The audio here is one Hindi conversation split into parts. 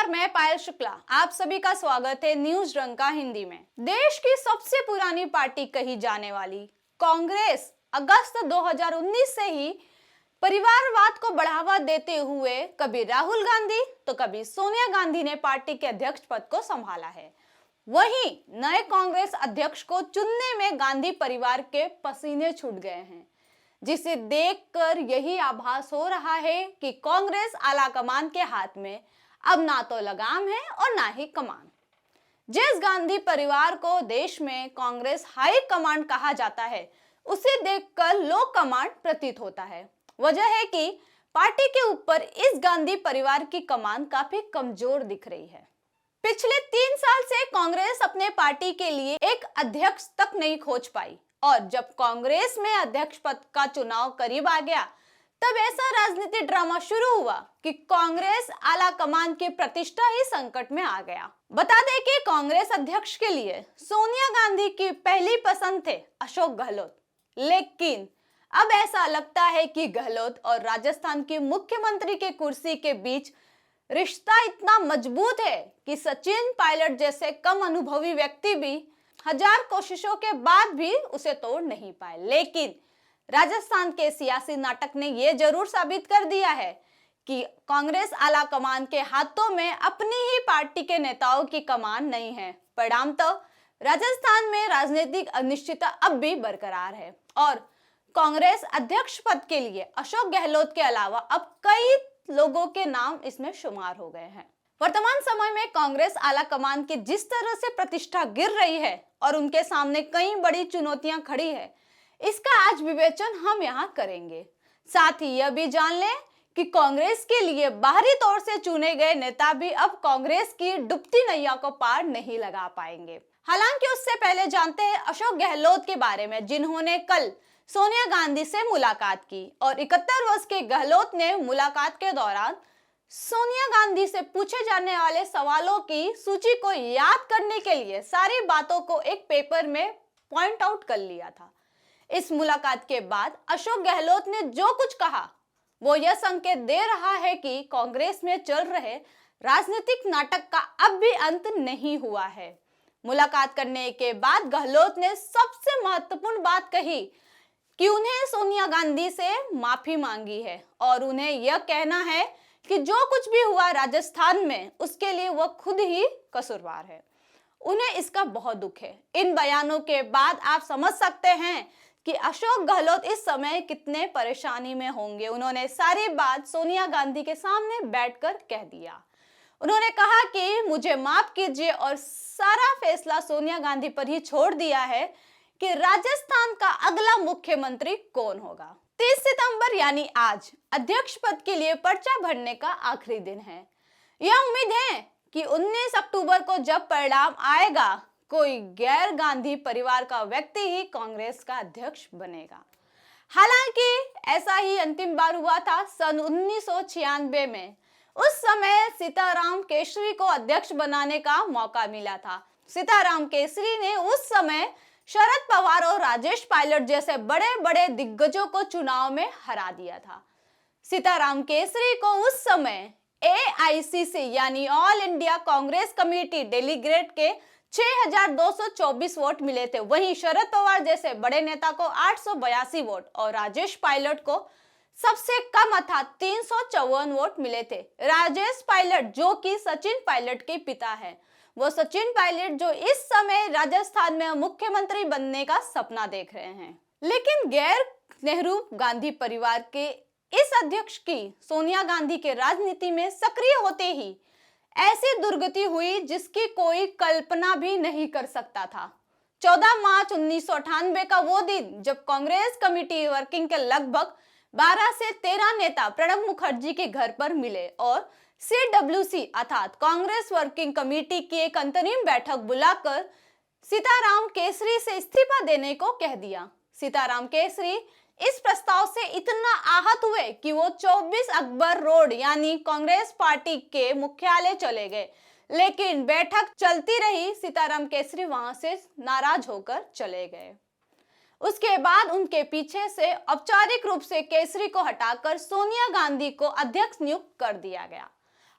नमस्कार, मैं पायल शुक्ला। आप सभी का स्वागत है न्यूज रंका हिंदी में। देश की सबसे पुरानी पार्टी कही जाने वाली कांग्रेस अगस्त 2019 से ही परिवारवाद को बढ़ावा देते हुए कभी राहुल गांधी तो कभी सोनिया गांधी ने पार्टी के अध्यक्ष पद को संभाला है। वहीं नए कांग्रेस अध्यक्ष को चुनने में गांधी परिवार के पसीने छूट गए हैं, जिसे देखकर यही आभास हो रहा है कि कांग्रेस आलाकमान के हाथ में अब ना तो लगाम है और ना ही कमान। जिस गांधी परिवार को देश में कांग्रेस हाई कमांड कहा जाता है, उसे देखकर लो कमांड प्रतीत होता है। वजह है कि पार्टी के ऊपर इस गांधी परिवार की कमान काफी कमजोर दिख रही है। पिछले 3 साल से कांग्रेस अपने पार्टी के लिए एक अध्यक्ष तक नहीं खोज पाई, और जब कांग्रेस में अध्यक्ष पद का चुनाव करीब आ गया, तब ऐसा राजनीतिक ड्रामा शुरू हुआ कि कांग्रेस आला कमान की प्रतिष्ठा ही संकट में आ गया। बता दें कि कांग्रेस अध्यक्ष के लिए सोनिया गांधी की पहली पसंद थे अशोक गहलोत, लेकिन अब ऐसा लगता है कि गहलोत और राजस्थान की मुख्यमंत्री के कुर्सी के बीच रिश्ता इतना मजबूत है कि सचिन पायलट जैसे कम अनुभवी व्यक्ति भी हजार कोशिशों के बाद भी उसे तोड़ नहीं पाए। लेकिन राजस्थान के सियासी नाटक ने यह जरूर साबित कर दिया है कि कांग्रेस आला कमान के हाथों में अपनी ही पार्टी के नेताओं की कमान नहीं है। परिणामतः राजस्थान में राजनीतिक अनिश्चितता अब भी बरकरार है और कांग्रेस अध्यक्ष पद के लिए अशोक गहलोत के अलावा अब कई लोगों के नाम इसमें शुमार हो गए हैं। वर्तमान समय में कांग्रेस आला कमान की जिस तरह से प्रतिष्ठा गिर रही है और उनके सामने कई बड़ी चुनौतियां खड़ी है, इसका आज विवेचन हम यहां करेंगे। साथ ही यह भी जान लें कि कांग्रेस के लिए बाहरी तौर से चुने गए नेता भी अब कांग्रेस की डूबती नैया को पार नहीं लगा पाएंगे। हालांकि उससे पहले जानते हैं अशोक गहलोत के बारे में, जिन्होंने कल सोनिया गांधी से मुलाकात की और 71 वर्ष के गहलोत ने मुलाकात के दौरान सोनिया गांधी से पूछे जाने वाले सवालों की सूची को याद करने के लिए सारी बातों को एक पेपर में पॉइंट आउट कर लिया था। इस मुलाकात के बाद अशोक गहलोत ने जो कुछ कहा, वो यह संकेत दे रहा है कि कांग्रेस में चल रहे राजनीतिक नाटक का अब भी अंत नहीं हुआ है। मुलाकात करने के बाद गहलोत ने सबसे महत्वपूर्ण बात कही कि उन्हें सोनिया गांधी से माफी मांगी है और उन्हें यह कहना है कि जो कुछ भी हुआ राजस्थान में, उसके लिए वह खुद ही कसूरवार है। उन्हें इसका बहुत दुख है। इन बयानों के बाद आप समझ सकते हैं कि अशोक गहलोत इस समय कितने परेशानी में होंगे। उन्होंने सारी बात सोनिया गांधी के सामने बैठकर कह दिया। उन्होंने कहा कि मुझे माफ कीजिए और सारा फैसला सोनिया गांधी पर ही छोड़ दिया है कि राजस्थान का अगला मुख्यमंत्री कौन होगा। 30 सितंबर यानी आज अध्यक्ष पद के लिए पर्चा भरने का आखिरी दिन है। यह उम्मीद है कि 19 अक्टूबर को जब परिणाम आएगा, कोई गैर गांधी परिवार का व्यक्ति ही कांग्रेस का अध्यक्ष बनेगा। हालांकि ऐसा ही अंतिम बार हुआ था सन 1996 में। उस समय सीताराम केसरी को अध्यक्ष बनाने का मौका मिला था। सीताराम केसरी ने उस समय शरद पवार और राजेश पायलट जैसे बड़े बड़े दिग्गजों को चुनाव में हरा दिया था। सीताराम केसरी को उस समय AICC यानी all India Congress committee delegate के 6224 वोट मिले थे। वहीं शरद पवार जैसे बड़े नेता को 882 वोट और राजेश पायलट को सबसे कम अर्थात 354 वोट मिले थे। राजेश पायलट जो कि सचिन पायलट के पिता हैं, वो सचिन पायलट जो इस समय राजस्थान में मुख्यमंत्री बनने का सपना देख रहे हैं। लेकिन गैर नेहरू गांधी परिवार के इस अध्यक्ष की सोनिया गांधी के राजनीति में सक्रिय होते ही ऐसी दुर्गति हुई जिसकी कोई कल्पना भी नहीं कर सकता था। 14 मार्च 1998 का वो दिन जब कांग्रेस कमेटी वर्किंग के लगभग 12 से 13 नेता प्रणब मुखर्जी के घर पर मिले और CWC अर्थात कांग्रेस वर्किंग कमेटी की एक अंतरिम बैठक बुलाकर सीताराम केसरी से इस्तीफा देने को कह दिया। सीताराम केसरी इस प्रस्ताव से इतना आहत हुए कि वो 24 अकबर रोड यानी कांग्रेस पार्टी के मुख्यालय चले गए, लेकिन बैठक चलती रही। सीताराम केसरी वहां से नाराज होकर चले गए। उसके बाद उनके पीछे से औपचारिक रूप से केसरी को हटाकर सोनिया गांधी को अध्यक्ष नियुक्त कर दिया गया।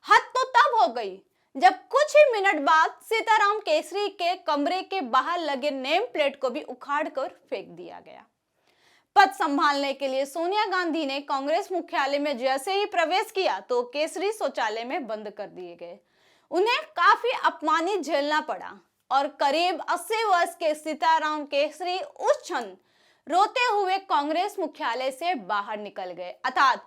हद तो तब हो गई जब कुछ ही मिनट बाद सीताराम केसरी के कमरे के बाहर लगे नेम प्लेट को भी उखाड़कर फेंक दिया गया। पद संभालने के लिए सोनिया गांधी ने कांग्रेस मुख्यालय में जैसे ही प्रवेश किया तो केसरी शौचालय में बंद कर दिए गए। उन्हें काफी अपमानित झेलना पड़ा और करीब 80 वर्ष के सीताराम केसरी उस क्षण रोते हुए कांग्रेस मुख्यालय से बाहर निकल गए, अर्थात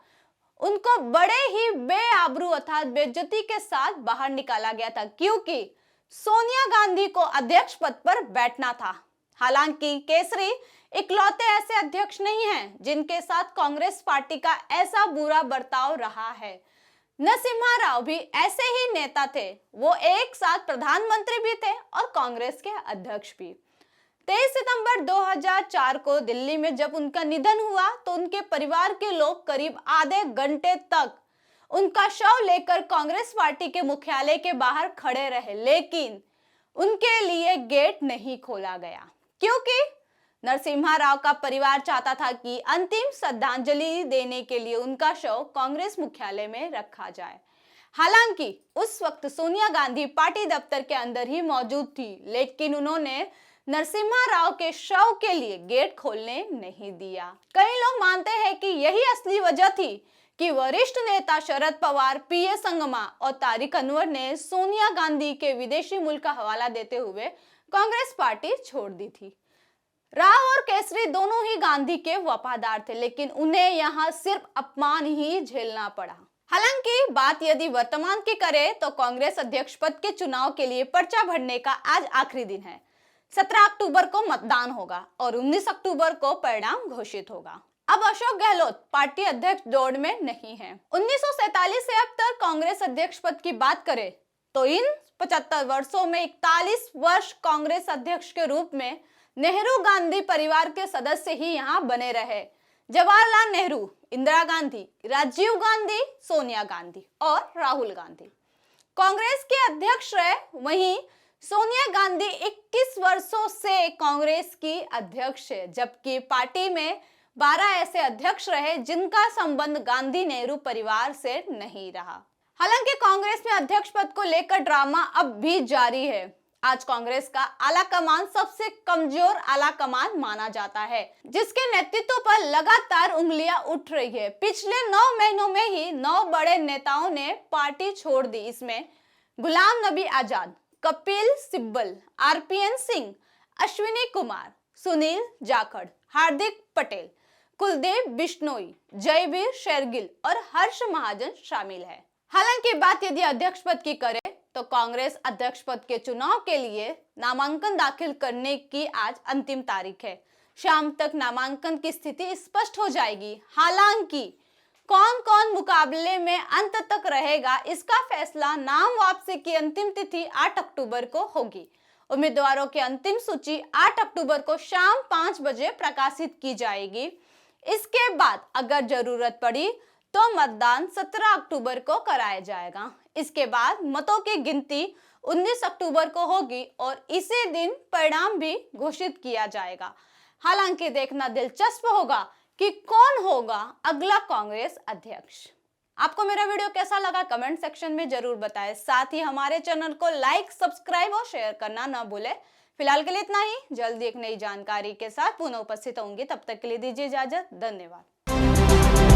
उनको बड़े ही बेआबरू अर्थात बेइज्जती के साथ बाहर निकाला गया था, क्योंकि सोनिया गांधी को अध्यक्ष पद पर बैठना था। हालांकि केसरी इकलौते ऐसे अध्यक्ष नहीं हैं जिनके साथ कांग्रेस पार्टी का ऐसा बुरा बर्ताव रहा है। नरसिम्हा राव भी ऐसे ही नेता थे। वो एक साथ प्रधानमंत्री भी थे और कांग्रेस के अध्यक्ष भी। 23 सितंबर 2004 को दिल्ली में जब उनका निधन हुआ तो उनके परिवार के लोग करीब आधे घंटे तक उनका शव लेकर कांग्रेस पार्टी के मुख्यालय के बाहर खड़े रहे, लेकिन उनके लिए गेट नहीं खोला गया, क्योंकि नरसिम्हा राव का परिवार चाहता था कि अंतिम श्रद्धांजलि देने के लिए उनका शव कांग्रेस मुख्यालय में रखा जाए। हालांकि उस वक्त सोनिया गांधी पार्टी दफ्तर के अंदर ही मौजूद थी, लेकिन उन्होंने नरसिम्हा राव के शव के लिए गेट खोलने नहीं दिया। कई लोग मानते हैं कि यही असली वजह थी कि वरिष्ठ नेता शरद पवार, पीए संगमा और तारिक अनवर ने सोनिया गांधी के विदेशी मुल्क का हवाला देते हुए कांग्रेस पार्टी छोड़ दी थी। राव और केसरी दोनों ही गांधी के वफादार थे, लेकिन उन्हें यहाँ सिर्फ अपमान ही झेलना पड़ा। हालांकि बात यदि वर्तमान की करें तो कांग्रेस अध्यक्ष पद के चुनाव के लिए पर्चा भरने का आज आखिरी दिन है। 17 अक्टूबर को मतदान होगा और 19 अक्टूबर को परिणाम घोषित होगा। अब अशोक गहलोत पार्टी अध्यक्ष दौड़ में नहीं है। 1947 से अब तक कांग्रेस अध्यक्ष पद की बात करें तो इन 75 वर्षों में 41 वर्ष कांग्रेस अध्यक्ष के रूप में नेहरू गांधी परिवार के सदस्य ही यहाँ बने रहे। जवाहरलाल नेहरू, इंदिरा गांधी, राजीव गांधी, सोनिया गांधी और राहुल गांधी कांग्रेस के अध्यक्ष रहे। वहीं सोनिया गांधी 21 वर्षों से कांग्रेस की अध्यक्ष है, जबकि पार्टी में 12 ऐसे अध्यक्ष रहे जिनका संबंध गांधी नेहरू परिवार से नहीं रहा। हालांकि कांग्रेस में अध्यक्ष पद को लेकर ड्रामा अब भी जारी है। आज कांग्रेस का आला कमान सबसे कमजोर आला कमान माना जाता है, जिसके नेतृत्व पर लगातार उंगलियां उठ रही है। पिछले 9 महीनों में ही 9 बड़े नेताओं ने पार्टी छोड़ दी। इसमें गुलाम नबी आजाद, कपिल सिब्बल, आरपीएन सिंह, अश्विनी कुमार, सुनील जाखड़, हार्दिक पटेल, कुलदीप बिश्नोई, जयवीर शेरगिल और हर्ष महाजन शामिल है। हालांकि बात यदि अध्यक्ष पद की करें तो कांग्रेस अध्यक्ष पद के चुनाव के लिए नामांकन दाखिल करने की आज अंतिम तारीख है। शाम तक नामांकन की स्थिति स्पष्ट हो जाएगी। हालांकि कौन कौन मुकाबले में अंत तक रहेगा, इसका फैसला नाम वापसी की अंतिम तिथि 8 अक्टूबर को होगी। उम्मीदवारों की अंतिम सूची 8 अक्टूबर को शाम 5 बजे प्रकाशित की जाएगी। इसके बाद अगर जरूरत पड़ी तो मतदान 17 अक्टूबर को कराया जाएगा। इसके बाद मतों की गिनती 19 अक्टूबर को होगी और इसी दिन परिणाम भी घोषित किया जाएगा। हालांकि देखना दिलचस्प होगा कि कौन होगा अगला कांग्रेस अध्यक्ष। आपको मेरा वीडियो कैसा लगा कमेंट सेक्शन में जरूर बताएं। साथ ही हमारे चैनल को लाइक, सब्सक्राइब और शेयर करना ना भूलें। फिलहाल के लिए इतना ही। जल्दी एक नई जानकारी के साथ पुनः उपस्थित होंगी। तब तक के लिए दीजिए इजाजत। धन्यवाद।